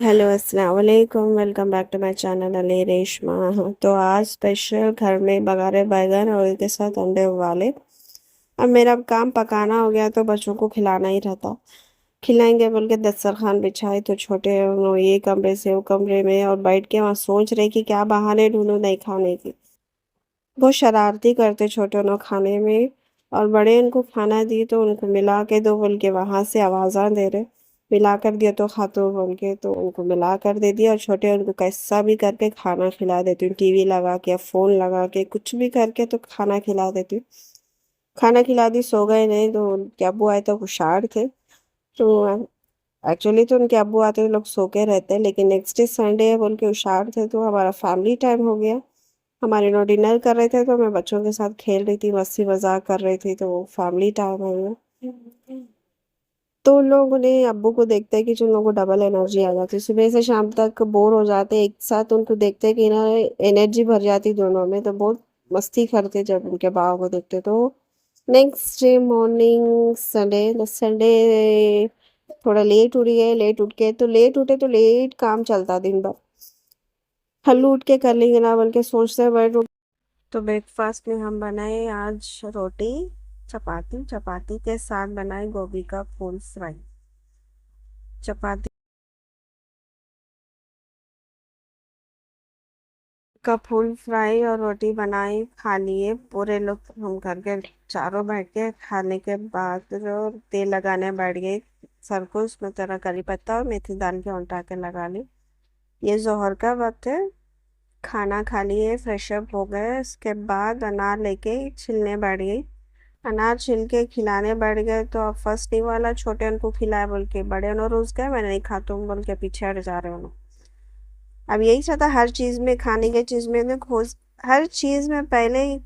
Hello अस्सलाम वालेकुम। Welcome back to my channel Ali Reshma. तो आज स्पेशल घर में बघारे बैगन और उसके साथ अंडे उबाले। अब मेरा काम पकाना हो गया तो बच्चों को खिलाना ही रहता। खिलाएंगे बोल के दस्तरखान बिछाए तो छोटे वो ये कमरे से वो कमरे में और बैठ के वहाँ सोच रहे कि क्या बहाने ढूंढूं नहीं खाने की। वो शरारती करते छोटे लोग खाने में। और बड़े उनको खाना दिए तो उनको मिला के दो बोल के वहां से आवाज़ा दे रहे। मिला कर दिया तो खातो बोल के तो उनको मिला कर दे दिया और छोटे उनको कैसा भी करके खाना खिला देती हूँ, टीवी लगा के या फोन लगा के कुछ भी करके तो खाना खिला देती हूँ। खाना खिला दी, सो गए नहीं तो उनके अब्बू आए तो हुशार थे। तो एक्चुअली तो उनके अब्बू आते तो लोग सो के रहते, लेकिन नेक्स्ट डे संडे है बोल के हुशार थे तो हमारा फैमिली टाइम हो गया। हमारे लोग डिनर कर रहे थे तो मैं बच्चों के साथ खेल रही थी, मस्ती मजाक कर रही थी, तो फैमिली टाइम हो गया। तो उन लोगों ने अब्बू को देखते हैं कि जो लोगों को डबल एनर्जी आ जाती है, सुबह से शाम तक बोर हो जाते एक साथ, उनको देखते हैं कि ना एनर्जी भर जाती दोनों में, तो बहुत मस्ती करते जब उनके बाबा को देखते तो। Next day morning Sunday Sunday थोड़ा लेट उठ गए, लेट उठ के तो लेट उठे तो लेट काम चलता दिन भर। हल्लू उठ के कर लेंगे ना बोल के सोचते बैठ। तो ब्रेकफास्ट में हम बनाए आज रोटी चपाती। चपाती के साथ बनाए गोभी का फूल फ्राई। चपाती का फूल फ्राई और रोटी बनाई, खा लिए पूरे लोग। हम घर के चारों बैठ के खाने के बाद जो तेल लगाने बैठ गए सर को, उसमें तरह करी पत्ता और मेथी दाल के उल्टा के लगा ली। ये जोहर का वक्त है। खाना खा लिए, फ्रेश अप हो गए, उसके बाद अनार लेके छिलने बैठ गई। अनार छिल के खिलाने बैठ गए तो अब फर्स्ट डे वाला छोटे उनको खिलाए बोल के बड़े उन्होंने रोज गए, मैंने नहीं खाता हूँ बोल के पीछे हट जा रहे हो। अब यही चाहता हर चीज में, खाने की चीज में ना खोज। हर चीज में पहले ही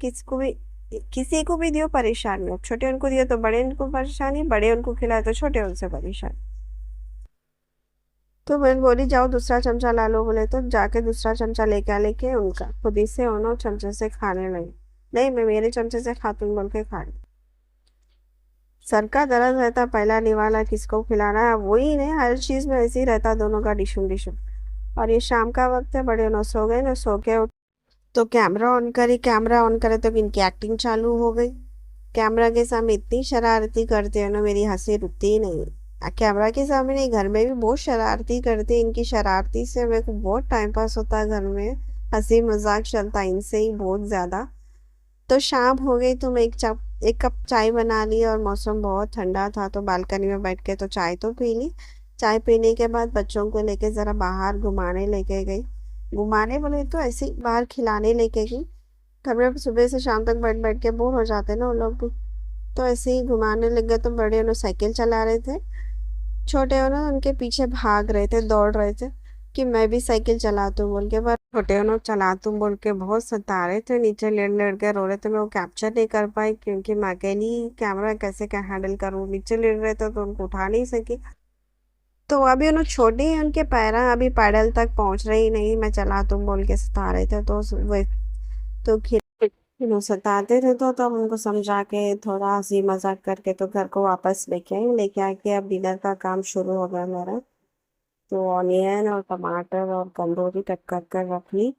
किसी को भी दियो परेशानी, अब छोटे उनको दियो तो बड़े उनको परेशानी, बड़े उनको खिलाए तो छोटे उनसे परेशानी। तो मैं बोली जाओ दूसरा चमचा ला लो, बोले तो जाके दूसरा चमचा लेके आ, लेके उनका खुद ही से उन्होंने चमचे से खाने लगे। नहीं मैं मेरे चमचे से खाती हूँ बोल के खा ली। सर का दर्द रहता पहला निवाला किसको खिलाना है, वही नहीं हर चीज में ऐसे ही रहता दोनों का डिशुम डिशुम। और ये शाम का वक्त है, बड़े न सो गए न सो के उठ। तो कैमरा ऑन करी, कैमरा ऑन करे तो इनकी एक्टिंग चालू हो गई। कैमरा के सामने इतनी शरारती करते हैं ना, मेरी हंसी रुकती ही नहीं। कैमरा के सामने नहीं, घर में भी बहुत शरारती करते हैं। इनकी शरारती से मेरे को बहुत टाइम पास होता है घर में। हंसी मजाक चलता है इनसे ही बहुत ज्यादा। तो शाम हो गई तो मैं एक कप चाय बना ली और मौसम बहुत ठंडा था तो बालकनी में बैठ के तो चाय तो पी ली। चाय पीने के बाद बच्चों को लेके जरा बाहर घुमाने लेके गई। घुमाने बोले तो ऐसे ही बाहर खिलाने लेके गई। घर में सुबह से शाम तक बैठ बैठ के बोर हो जाते ना वो लोग भी। तो ऐसे ही घुमाने लग गए तो बड़े उन्होंने साइकिल चला रहे थे, छोटे उन्होंने उनके पीछे भाग रहे थे, दौड़ रहे थे कि मैं भी साइकिल चलाता हूँ बोल के। पर छोटे उन्होंने चलाता हूँ बोल के बहुत सता रहे थे, नीचे लेट लेट के रो रहे थे। मैं वो कैप्चर नहीं कर पाई क्योंकि मैं अकेली कैमरा कैसे क्या हैंडल करूँ, नीचे लेट रहे थे तो उनको उठा नहीं सकी। तो अभी उन्होंने छोड़ी है, उनके पैरा अभी पैडल तक पहुंच रही नहीं, मैं चला तुम बोल के सता रहे थे तो वे तो सताते थे तो तब उनको समझा के थोड़ा हंसी मजाक करके तो घर को वापस लेके आई। लेके आके अब डिनर का काम शुरू हो गया मेरा। तो ऑनियन और टमाटर और कंदोरी कट कर कर रख ली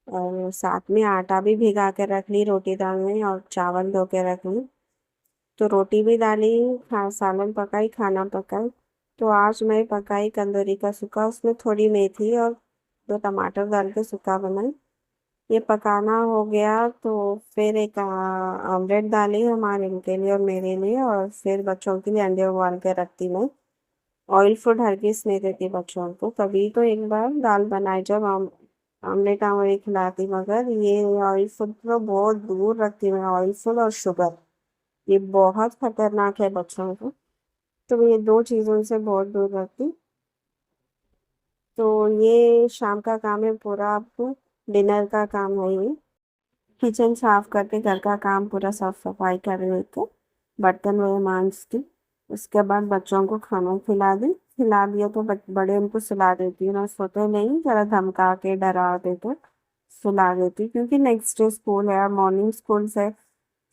और साथ में आटा भी भिगा के रख ली रोटी डालने, और चावल धो के रख ली। तो रोटी भी डाली, सालन पकाई, खाना पकाई। तो आज मैं पकाई कंदोरी का सूखा, उसमें थोड़ी मेथी और दो टमाटर डाल के सूखा बनाई। ये पकाना हो गया तो फिर एक ऑमलेट डाली हमारे इनके लिए और मेरे लिए, और फिर बच्चों के लिए अंडे उबाल के रखती मैं। ऑयल फूड हर किस नहीं देती बच्चों को, कभी तो एक बार दाल बनाई जब ऑमलेट आमलेट खिलाती, मगर ये ऑयल फूड तो बहुत दूर रखती मैं, ऑयल फूड और शुगर ये बहुत खतरनाक है बच्चों को। तो मैं ये दो चीज़ों से बहुत दूर रखती। तो ये शाम का काम है पूरा। आपको डिनर का काम है ये, किचन साफ करके घर का काम पूरा साफ सफाई कर लेके बर्तन वगैरह मांजती। उसके बाद बच्चों को खाना खिला दी, खिला दिया तो बड़े उनको सुला देती हूँ ना, सोते नहीं, जरा धमका के डरा देते सुला देती क्योंकि नेक्स्ट डे स्कूल है, मॉर्निंग स्कूल से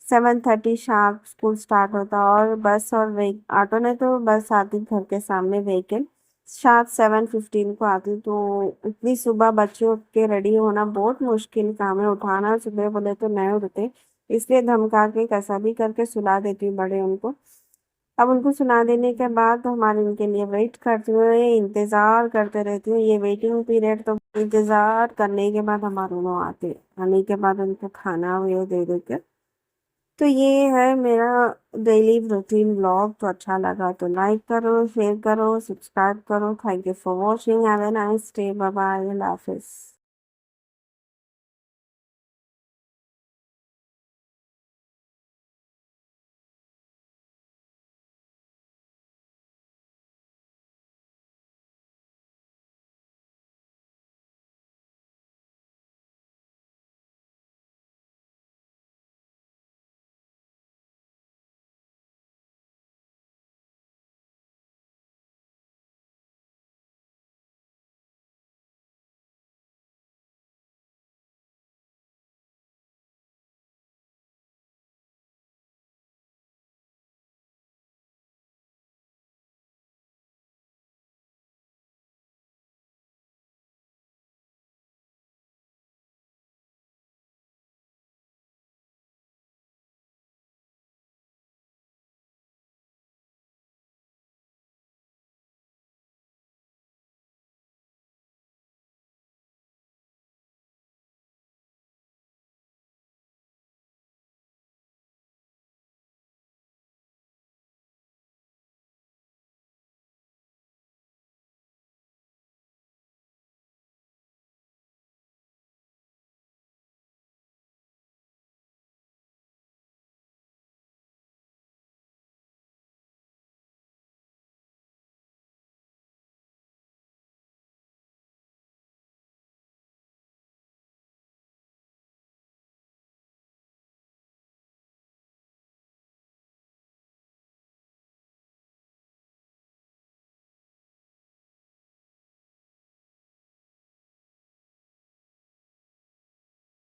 7:30 शार्प स्कूल स्टार्ट होता। और बस और ऑटो ने तो बस आती घर के सामने व्हीकल शायद 7:15 को आती, तो इतनी सुबह बच्चे उठ के रेडी होना बहुत मुश्किल काम है। उठाना सुबह बोले तो नहीं उठते, इसलिए धमका के कैसा भी करके सुला देती हूँ बड़े उनको। अब उनको सुला देने के बाद हमारे उनके लिए वेट करती हूँ, ये इंतजार करते रहती हूँ। ये वेटिंग पीरियड तो इंतजार करने के बाद हमारे दोनों आने के बाद उनको खाना ये दे देते। तो ये है मेरा डेली रूटीन ब्लॉग। तो अच्छा लगा तो लाइक करो, शेयर करो, सब्सक्राइब करो। Thank you for watching. Have a nice day. Bye bye. अल्लाह हाफिज।